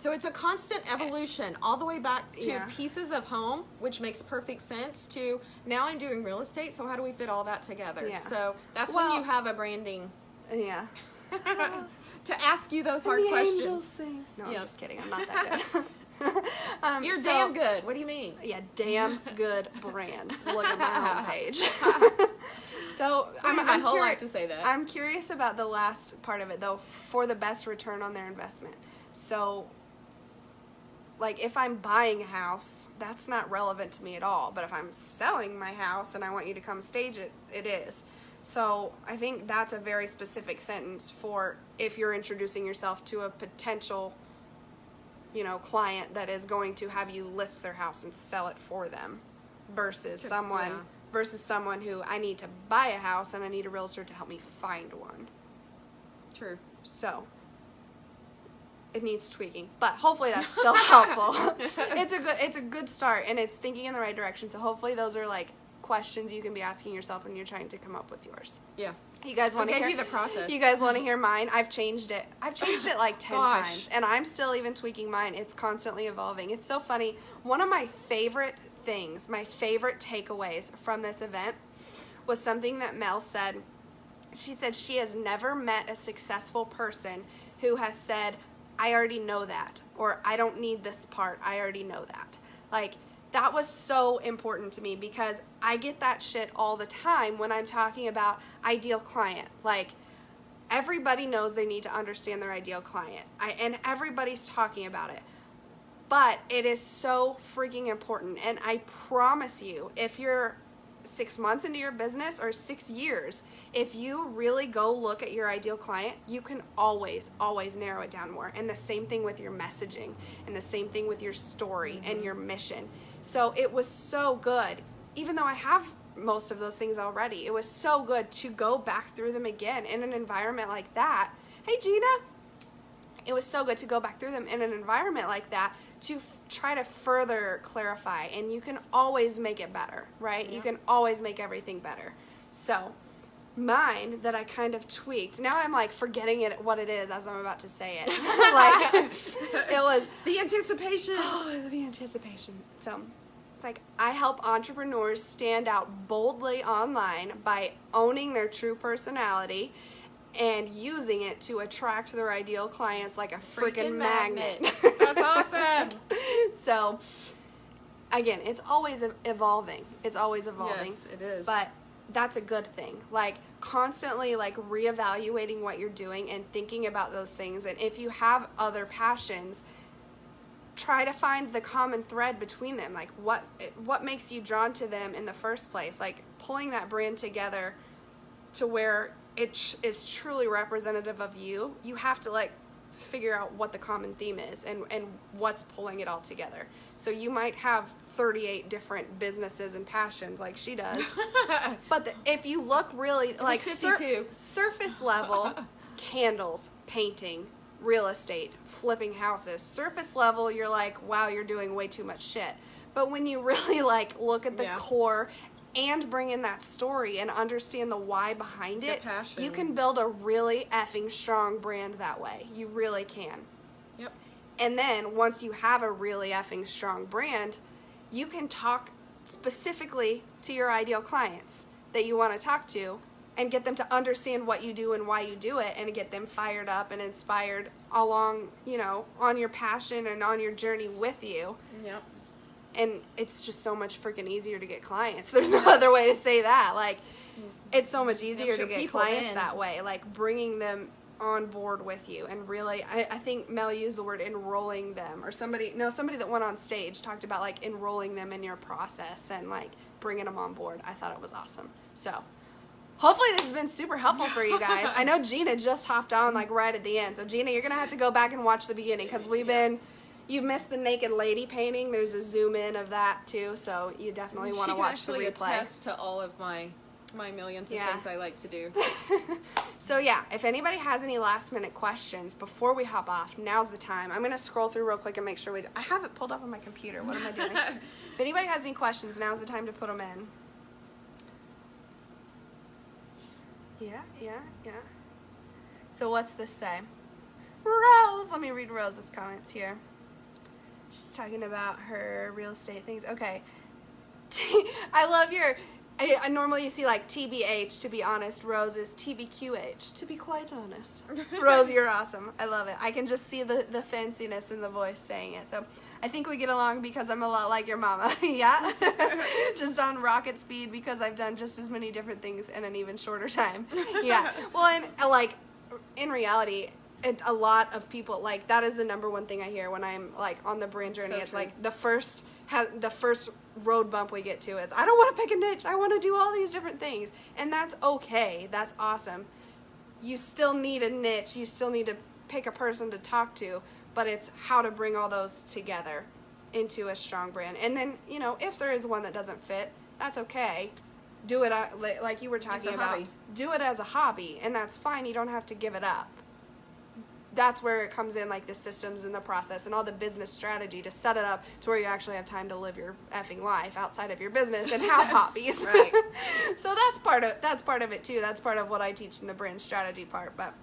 Speaker 2: it's a constant evolution all the way back to pieces of home, which makes perfect sense, to now I'm doing real estate, so how do we fit all that together? Yeah. So that's when you have a branding.
Speaker 1: Yeah.
Speaker 2: To ask you those hard questions.
Speaker 1: Angels thing. No, I'm just kidding. I'm not that good.
Speaker 2: You're damn good. What do you mean?
Speaker 1: Yeah, damn good brands. Look at my homepage. So I'm
Speaker 2: whole life to say that.
Speaker 1: I'm curious about the last part of it though, for the best return on their investment. So, like, if I'm buying a house, that's not relevant to me at all. But if I'm selling my house and I want you to come stage it, it is. So I think that's a very specific sentence for if you're introducing yourself to a potential client that is going to have you list their house and sell it for them, versus someone who I need to buy a house and I need a realtor to help me find one.
Speaker 2: True.
Speaker 1: So it needs tweaking, but hopefully that's still helpful. It's a good start, and it's thinking in the right direction. So hopefully those are like questions you can be asking yourself when you're trying to come up with yours.
Speaker 2: Yeah.
Speaker 1: You guys want to hear
Speaker 2: the process?
Speaker 1: You guys want to hear mine? I've changed it like 10 times, and I'm still even tweaking mine. It's constantly evolving. It's so funny. One of my favorite things, my favorite takeaways from this event was something that Mel said. She said she has never met a successful person who has said, I already know that, or I don't need this part, I already know that. Like, that was so important to me, because I get that shit all the time when I'm talking about ideal client. Like, everybody knows they need to understand their ideal client, and everybody's talking about it. But it is so freaking important, and I promise you, if you're 6 months into your business or 6 years, if you really go look at your ideal client, you can always narrow it down more. And the same thing with your messaging, and the same thing with your story and your mission. So it was so good, even though I have most of those things already, it was so good to go back through them again in an environment like that. Hey, Gina. It was so good to go back through them in an environment like that to try to further clarify, and you can always make it better, right? Yeah. You can always make everything better. So mine that I kind of tweaked, now I'm like forgetting what it is as I'm about to say it. Like, it was
Speaker 2: the anticipation.
Speaker 1: Oh, the anticipation. So it's like, I help entrepreneurs stand out boldly online by owning their true personality and using it to attract their ideal clients like a freaking magnet.
Speaker 2: That's awesome.
Speaker 1: So, again, it's always evolving. It's always evolving.
Speaker 2: Yes, it is.
Speaker 1: But that's a good thing. Like, constantly, like, reevaluating what you're doing and thinking about those things. And if you have other passions, try to find the common thread between them. Like what makes you drawn to them in the first place? Like pulling that brand together to where it is truly representative of you. You have to like figure out what the common theme is and what's pulling it all together. So you might have 38 different businesses and passions like she does, but if you look really like surface level, candles, painting, real estate, flipping houses, surface level, you're like, wow, you're doing way too much shit. But when you really like look at the core and bring in that story and understand the why behind it, you can build a really effing strong brand that way. You really can.
Speaker 2: Yep.
Speaker 1: And then once you have a really effing strong brand, you can talk specifically to your ideal clients that you want to talk to and get them to understand what you do and why you do it, and get them fired up and inspired along, you know, on your passion and on your journey with you.
Speaker 2: Yep.
Speaker 1: And it's just so much freaking easier to get clients. There's no other way to say that. Like, it's so much easier to get clients that way. Like, bringing them on board with you. And really, I think Mel used the word enrolling them. Or somebody that went on stage talked about, like, enrolling them in your process and, like, bringing them on board. I thought it was awesome. So, hopefully this has been super helpful for you guys. I know Gina just hopped on, like, right at the end. So, Gina, you're going to have to go back and watch the beginning because you missed the naked lady painting. There's a zoom in of that too, so you definitely want to watch the replay.
Speaker 2: She can actually attest to all of my millions of things I like to do.
Speaker 1: So yeah, if anybody has any last minute questions before we hop off, now's the time. I'm going to scroll through real quick and make sure I have it pulled up on my computer. What am I doing? If anybody has any questions, now's the time to put them in. Yeah. So what's this say? Rose, let me read Rose's comments here. She's talking about her real estate things. Okay. I love I normally you see like TBH, to be honest. Rose is TBQH, to be quite honest. Rose, you're awesome. I love it. I can just see the fanciness in the voice saying it. So I think we get along because I'm a lot like your mama. Yeah? Just on rocket speed because I've done just as many different things in an even shorter time. Yeah. Well, and like in reality, a lot of people, like, that is the number one thing I hear when I'm like on the brand journey. So it's true. Like the first road bump we get to is, I don't want to pick a niche, I want to do all these different things. And that's okay, that's awesome. You still need a niche, you still need to pick a person to talk to, but it's how to bring all those together into a strong brand. And then, you know, if there is one that doesn't fit, that's okay. Do it like you were talking about. Hobby. Do it as a hobby, and that's fine. You don't have to give it up. That's where it comes in, like the systems and the process and all the business strategy to set it up to where you actually have time to live your effing life outside of your business and have hobbies.
Speaker 2: Right.
Speaker 1: So that's part of it too. That's part of what I teach in the brand strategy part. But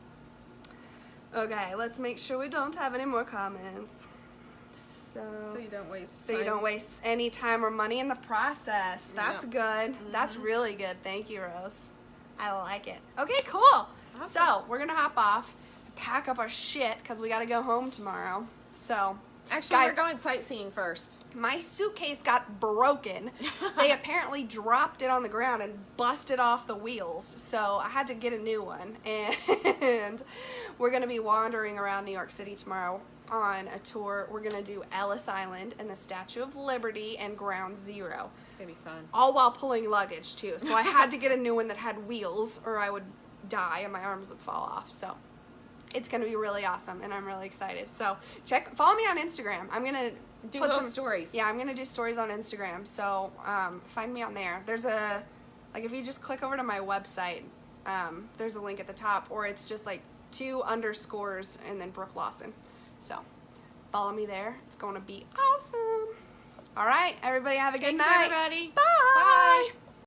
Speaker 1: okay, let's make sure we don't have any more comments. So
Speaker 2: you don't waste
Speaker 1: time. You don't waste any time or money in the process. That's good. Mm-hmm. That's really good. Thank you, Rose. I like it. Okay, cool. Awesome. So we're gonna hop off, pack up our shit because we got to go home tomorrow. So
Speaker 2: actually, guys, we're going sightseeing first.
Speaker 1: My suitcase got broken. They apparently dropped it on the ground and busted off the wheels, so I had to get a new one. And we're going to be wandering around New York City tomorrow on a tour. We're going to do Ellis Island and the Statue of Liberty and Ground Zero.
Speaker 2: It's going to be fun.
Speaker 1: All while pulling luggage too. So I had to get a new one that had wheels or I would die and my arms would fall off. So it's going to be really awesome, and I'm really excited. So follow me on Instagram. I'm going to
Speaker 2: do little stories.
Speaker 1: Yeah, I'm going to do stories on Instagram. So find me on there. There's if you just click over to my website, there's a link at the top, or it's just like 2 underscores and then Brooke Lawson. So follow me there. It's going to be awesome. All right, everybody have a good night.
Speaker 2: Thanks, everybody.
Speaker 1: Bye.
Speaker 2: Bye.